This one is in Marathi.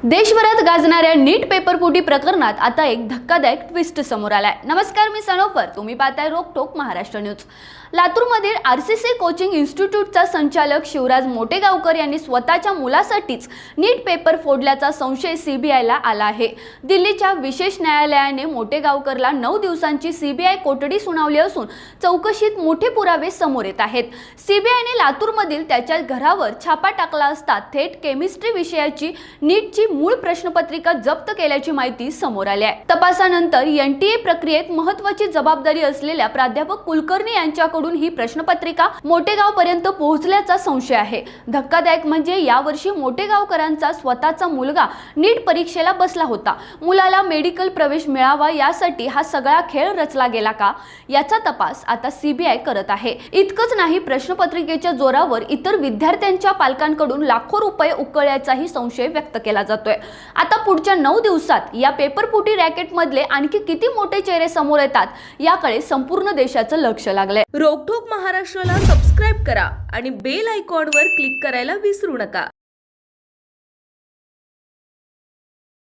देशभरात गाजणाऱ्या नीट पेपरफुटी प्रकरणात आता एक धक्कादायक ट्विस्ट समोर आलाय। नमस्कार, मी सनोफर, तुम्ही पाहताय रोकटोक महाराष्ट्र न्यूज। लातूरमधील आरसीसी कोचिंग इन्स्टिट्यूटचा संचालक शिवराज मोटेगावकर यांनी स्वतःच्या मुलासाठीच नीट पेपर फोडल्याचा संशय सीबीआयला आला आहे। दिल्लीच्या विशेष न्यायालयाने मोटेगावकरला 9 दिवसांची सीबीआय कोठडी सुनावली असून चौकशीत मोठे पुरावे समोर येत आहेत। सीबीआयने लातूरमधील त्याच्या घरावर छापा टाकला असता थेट केमिस्ट्री विषयाची नीटची मूळ प्रश्नपत्रिका जप्त केल्याची माहिती समोर आली आहे। तपासानंतर एनटीए प्रक्रियेत महत्त्वाची जबाबदारी असलेल्या प्राध्यापक कुलकर्णी यांच्याकडून ही प्रश्नपत्रिका मोटेगाव पर्यंत पोहोचल्याचा संशय आहे। धक्कादायक म्हणजे यावर्षी मोटेगावकरांचा स्वतःचा मुलगा नीट परीक्षेला बसला होता। मुलाला मेडिकल प्रवेश मिळावा यासाठी हा सगळा खेळ रचला गेला का, याचा तपास आता सीबीआय करत आहे। इतकंच नाही, प्रश्नपत्रिकेच्या जोरावर इतर विद्यार्थ्यांच्या पालकांकडून लाखो रुपये उकळल्याचाही संशय व्यक्त केला जातो। आता पुढच्या 9 दिवसात या पेपरफुटी रॅकेट मधले आणखी किती मोठे चेहरे समोर येतात याकडे संपूर्ण देशाचं लक्ष लागलंय। रोकठोक महाराष्ट्राला सबस्क्राइब करा आणि बेल आयकॉनवर क्लिक करायला विसरू नका।